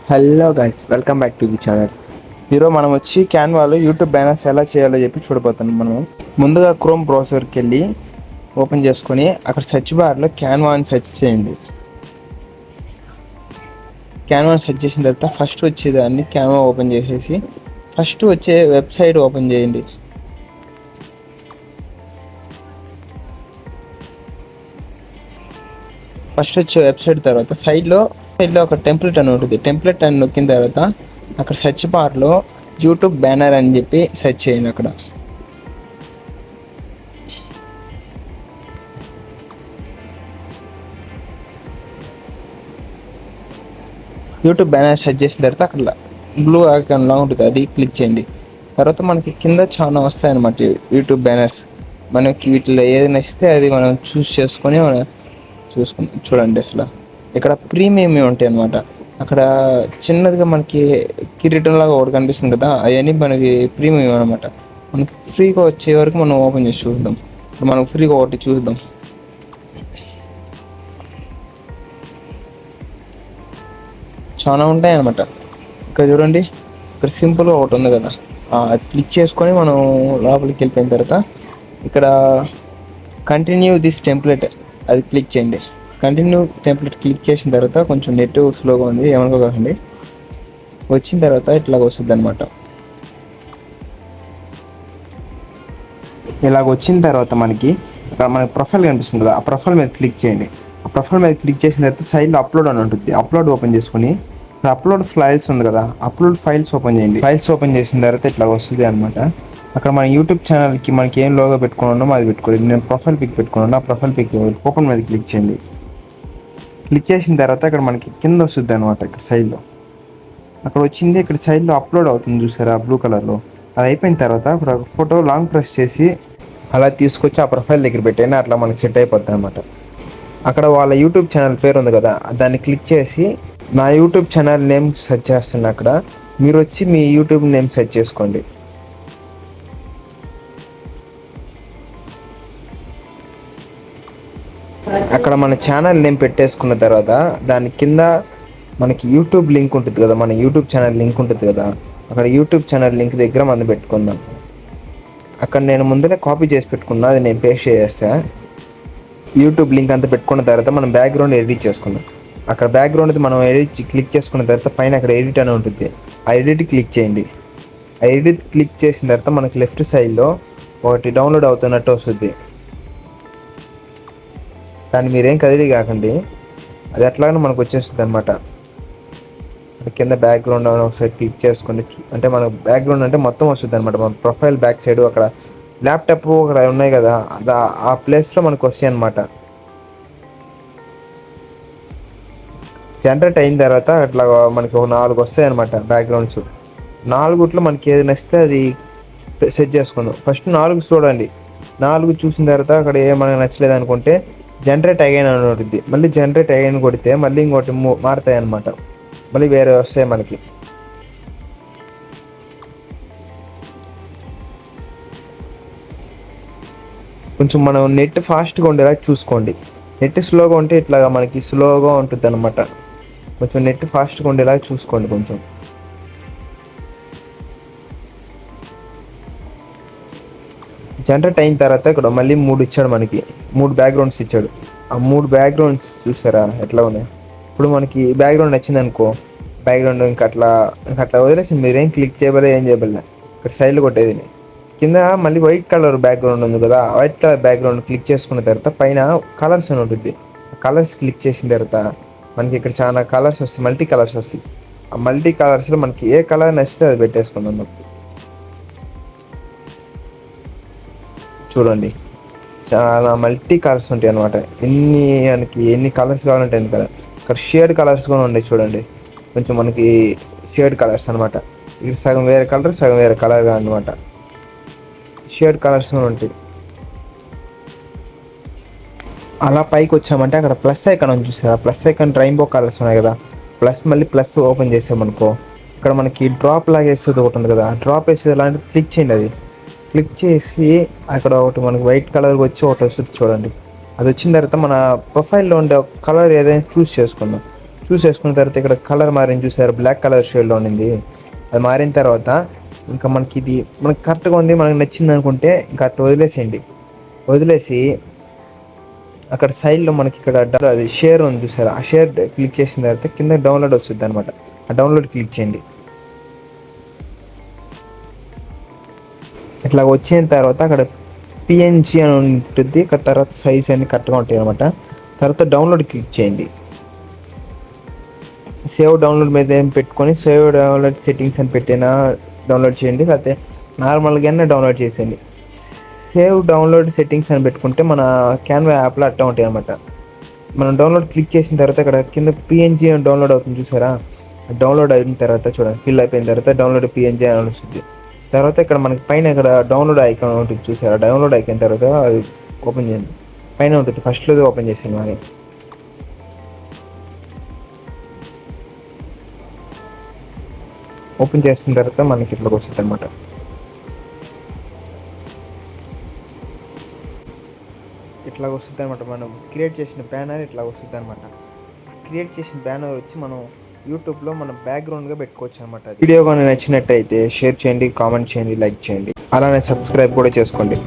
Hello guys, welcome back to the channel. ఈరోజు మనం వచ్చి క్యాన్వాలో యూట్యూబ్ బ్యానర్స్ ఎలా చేయాలో చెప్పి చూడబోతున్నాం. మనం ముందుగా క్రోమ్ బ్రౌజర్కి వెళ్ళి ఓపెన్ చేసుకొని అక్కడ సెర్చ్ బార్లో క్యాన్వా అని సెర్చ్ చేయండి. క్యాన్వా సెర్చ్ చేసిన తర్వాత ఫస్ట్ వచ్చేదాన్ని క్యాన్వా ఓపెన్ చేసేసి ఫస్ట్ వచ్చే వెబ్సైట్ ఓపెన్ చేయండి. ఫస్ట్ వచ్చే వెబ్సైట్ తర్వాత సైడ్లో ఒక టెంప్లెట్ అని ఉంటుంది. టెంప్లెట్ అని నొక్కిన తర్వాత అక్కడ సెర్చ్ బార్లో యూట్యూబ్ బ్యానర్ అని చెప్పి సెర్చ్ చేయండి. అక్కడ యూట్యూబ్ బ్యానర్ సెర్చ్ చేసిన తర్వాత అక్కడ బ్లూ ఐకాన్లా ఉంటుంది, అది క్లిక్ చేయండి. తర్వాత మనకి కింద చాలా వస్తాయన్నమాట యూట్యూబ్ బ్యానర్స్. మనకి వీటిలో ఏది నచ్చితే అది మనం చేసుకొని మనం చూడండి. అసలు ఇక్కడ ప్రీమియం ఉంటాయి అన్నమాట. అక్కడ చిన్నదిగా మనకి కిరీటం లాగా ఒకటి కనిపిస్తుంది కదా, అవన్నీ మనకి ప్రీమియం అనమాట. మనకి ఫ్రీగా వచ్చే వరకు మనం ఓపెన్ చేసి చూద్దాం. మనం ఫ్రీగా ఒకటి చూద్దాం. చాలా ఉంటాయి అన్నమాట. ఇక్కడ చూడండి, ఇక్కడ సింపుల్గా ఒకటి ఉంది కదా, అది క్లిక్ చేసుకొని మనం లోపలికి వెళ్ళిపోయిన తర్వాత ఇక్కడ కంటిన్యూ దిస్ టెంప్లెట్ అది క్లిక్ చేయండి. కంటిన్యూ టెంప్లెట్ క్లిక్ చేసిన తర్వాత కొంచెం నెట్ స్లోగా ఉంది, ఏమనుకోకండి. వచ్చిన తర్వాత ఇట్లాగ వస్తుంది అనమాట. ఇలాగ వచ్చిన తర్వాత మనకి ప్రొఫైల్ కనిపిస్తుంది కదా, ఆ ప్రొఫైల్ మీద క్లిక్ చేయండి. ఆ ప్రొఫైల్ మీద క్లిక్ చేసిన తర్వాత సైడ్లో అప్లోడ్ అని ఉంటుంది. అప్లోడ్ ఓపెన్ చేసుకొని అప్లోడ్ ఫైల్స్ ఉంది కదా, అప్లోడ్ ఫైల్స్ ఓపెన్ చేయండి. ఫైల్స్ ఓపెన్ చేసిన తర్వాత ఇట్లా వస్తుంది అనమాట. అక్కడ మన యూట్యూబ్ ఛానల్కి మనకి ఏం లోగో పెట్టుకుని ఉన్నామో అది పెట్టుకోండి. నేను ప్రొఫైల్ పిక్ పెట్టుకున్నాను, ఆ ప్రొఫైల్ పిక్ ఓపెన్ మీద క్లిక్ చేయండి. క్లిక్ చేసిన తర్వాత అక్కడ మనకి కింద వస్తుంది అనమాట. ఇక్కడ సైడ్లో అక్కడ వచ్చింది, ఇక్కడ సైడ్లో అప్లోడ్ అవుతుంది చూసారా బ్లూ కలర్లో. అది అయిపోయిన తర్వాత అక్కడ ఫోటో లాంగ్ ప్రెస్ చేసి అలా తీసుకొచ్చి ఆ ప్రొఫైల్ దగ్గర పెట్టైనా అట్లా మనకి సెట్ అయిపోతుంది అనమాట. అక్కడ వాళ్ళ యూట్యూబ్ ఛానల్ పేరు ఉంది కదా, దాన్ని క్లిక్ చేసి నా యూట్యూబ్ ఛానల్ నేమ్ సెర్చ్ చేస్తున్నా. అక్కడ మీరు వచ్చి మీ యూట్యూబ్ నేమ్ సెర్చ్ చేసుకోండి. అక్కడ మన ఛానల్ నేమ్ పెట్టేసుకున్న తర్వాత దాని కింద మనకి యూట్యూబ్ లింక్ ఉంటుంది కదా, మన యూట్యూబ్ ఛానల్ లింక్ ఉంటుంది కదా, అక్కడ యూట్యూబ్ ఛానల్ లింక్ దగ్గర మనం పెట్టుకుందాం. అక్కడ నేను ముందరే కాపీ చేసి పెట్టుకున్నా, అది నేను పేస్ట్ చేసేస్తా. యూట్యూబ్ లింక్ అంతా పెట్టుకున్న తర్వాత మనం బ్యాక్గ్రౌండ్ ఎడిట్ చేసుకుందాం. అక్కడ బ్యాక్గ్రౌండ్ మనం ఎడిట్ క్లిక్ చేసుకున్న తర్వాత పైన అక్కడ ఎడిట్ అని ఉంటుంది, ఆ ఎడిట్ క్లిక్ చేయండి. ఆ ఎడిట్ క్లిక్ చేసిన తర్వాత మనకి లెఫ్ట్ సైడ్లో ఒకటి డౌన్లోడ్ అవుతున్నట్టు వస్తుంది. దాన్ని మీరేం కదిలి కాకండి, అది ఎట్లాగో మనకు వచ్చేస్తుంది అనమాట. కింద బ్యాక్గ్రౌండ్ అని ఒకసారి క్లిక్ చేసుకొని, అంటే మన బ్యాక్గ్రౌండ్ అంటే మొత్తం వస్తుంది అనమాట. మన ప్రొఫైల్ బ్యాక్ సైడ్ అక్కడ ల్యాప్టాప్ అక్కడ ఉన్నాయి కదా, అది ఆ ప్లేస్లో మనకు వస్తాయి అనమాట. జనరేట్ అయిన తర్వాత అట్లా మనకి ఒక 4 వస్తాయి అనమాట బ్యాక్గ్రౌండ్స్. 4 మనకి ఏది నచ్చితే అది సెట్ చేసుకుందాం. ఫస్ట్ 4 చూడండి. 4 చూసిన తర్వాత అక్కడ ఏమైనా నచ్చలేదు అనుకుంటే జనరేట్ అయ్యాన్ అని ఉంటుంది. మళ్ళీ జనరేట్ అయ్యాన్ కొడితే మళ్ళీ ఇంకోటి మారుతాయి అనమాట, మళ్ళీ వేరే వస్తాయి మనకి. కొంచెం మనం నెట్ ఫాస్ట్గా ఉండేలా చూసుకోండి. నెట్ స్లోగా ఉంటే ఇట్లాగా మనకి స్లోగా ఉంటుంది అనమాట. కొంచెం నెట్ ఫాస్ట్గా ఉండేలా చూసుకోండి. కొంచెం జనరేట్ అయిన తర్వాత ఇక్కడ మళ్ళీ 3 ఇచ్చాడు, మనకి 3 బ్యాక్గ్రౌండ్స్ ఇచ్చాడు. ఆ 3 బ్యాక్గ్రౌండ్స్ చూసారా ఎట్లా ఉన్నాయి. ఇప్పుడు మనకి బ్యాక్గ్రౌండ్ నచ్చింది అనుకో, బ్యాక్గ్రౌండ్ ఇంకా అట్లా వదిలేసి మీరేం క్లిక్ చేయబలే ఏం చేయబలే. ఇక్కడ సైడ్లో కొట్టేది కింద మళ్ళీ వైట్ కలర్ బ్యాక్గ్రౌండ్ ఉంది కదా, వైట్ కలర్ బ్యాక్గ్రౌండ్ క్లిక్ చేసుకున్న తర్వాత పైన కలర్స్ అని ఉంటుంది. కలర్స్ క్లిక్ చేసిన తర్వాత మనకి ఇక్కడ చాలా కలర్స్ వస్తాయి, మల్టీ కలర్స్ వస్తాయి. ఆ మల్టీ కలర్స్లో మనకి ఏ కలర్ నచ్చితే అది పెట్టేసుకుందాం. చూడండి, చాలా మల్టీ కలర్స్ ఉంటాయి అనమాట. ఎన్ని కలర్స్ కావాలంటే ఎన్ని కలర్. ఇక్కడ షేడ్ కలర్స్ కూడా ఉన్నాయి చూడండి, కొంచెం మనకి షేడ్ కలర్స్ అనమాట. ఇక్కడ సగం వేరే కలర్, సగం వేరే కలర్ అనమాట. షేడ్ కలర్స్ ఉంటాయి. అలా పైకి వచ్చామంటే అక్కడ ప్లస్ ఐకాన్ అని చూసారా, ప్లస్ ఐకాన్ రెయిన్బో కలర్స్ ఉన్నాయి కదా, మళ్ళీ ప్లస్ ఓపెన్ చేసామనుకో ఇక్కడ మనకి డ్రాప్ లాగా వేసేది ఒకటి ఉంది కదా, డ్రాప్ వేసేది అలాంటి క్లిక్ చేయండి. అది క్లిక్ చేసి అక్కడ ఒకటి మనకి వైట్ కలర్ వచ్చి ఒకటి వస్తుంది చూడండి. అది వచ్చిన తర్వాత మన ప్రొఫైల్లో ఉండే కలర్ ఏదైనా చూస్ చేసుకుందాం. చేసుకున్న తర్వాత ఇక్కడ కలర్ మారింది చూసారు, బ్లాక్ కలర్ షేడ్లో ఉంది. అది మారిన తర్వాత ఇంకా మనకి ఇది మనకి కరెక్ట్గా ఉంది, మనకి నచ్చింది అనుకుంటే ఇంకా అట్లా వదిలేసి అక్కడ సైడ్లో మనకి ఇక్కడ అది షేర్ ఉంది చూసారు, ఆ షేర్ క్లిక్ చేసిన తర్వాత కింద డౌన్లోడ్ వస్తుంది అనమాట. ఆ డౌన్లోడ్ క్లిక్ చేయండి. ఇట్లా వచ్చిన తర్వాత అక్కడ పిఎన్జి అని ఉంటుంది, తర్వాత సైజ్ అన్ని కరెక్ట్గా ఉంటాయి అనమాట. తర్వాత డౌన్లోడ్ క్లిక్ చేయండి. సేవ్ డౌన్లోడ్ మీద ఏం పెట్టుకొని సేవ్ డౌన్లోడ్ సెట్టింగ్స్ అని పెట్టినా డౌన్లోడ్ చేయండి, లేకపోతే నార్మల్గానే డౌన్లోడ్ చేసేయండి. సేవ్ డౌన్లోడ్ సెట్టింగ్స్ అని పెట్టుకుంటే మన క్యాన్వా యాప్లో అట్టా ఉంటాయి అనమాట. మనం డౌన్లోడ్ క్లిక్ చేసిన తర్వాత ఇక్కడ కింద పిఎన్జి అని డౌన్లోడ్ అవుతుంది చూసారా, డౌన్లోడ్ అయిన తర్వాత చూడండి ఫిల్ అయిపోయిన తర్వాత డౌన్లోడ్ పిఎన్జి అని వస్తుంది. తర్వాత ఇక్కడ మనకి పైన ఇక్కడ డౌన్లోడ్ ఐకాన్ ఉంటుంది చూసారా, డౌన్లోడ్ అయిన తర్వాత అది ఓపెన్ చేయండి. పైన ఉంటుంది, ఫస్ట్లో ఓపెన్ చేసాను అని. ఓపెన్ చేసిన తర్వాత మనకి ఇట్లా వస్తుంది అనమాట. ఇట్లా వస్తుంది అనమాట. మనం క్రియేట్ చేసిన బ్యానర్ ఇట్లా వస్తుంది అనమాట. క్రియేట్ చేసిన బ్యానర్ వచ్చి మనం యూట్యూబ్లో మనం బ్యాక్గ్రౌండ్గా పెట్టుకోవచ్చు అనమాట. వీడియో కానీ నచ్చినట్టయితే షేర్ చేయండి, కామెంట్ చేయండి, లైక్ చేయండి, అలానే సబ్స్క్రైబ్ కూడా చేసుకోండి.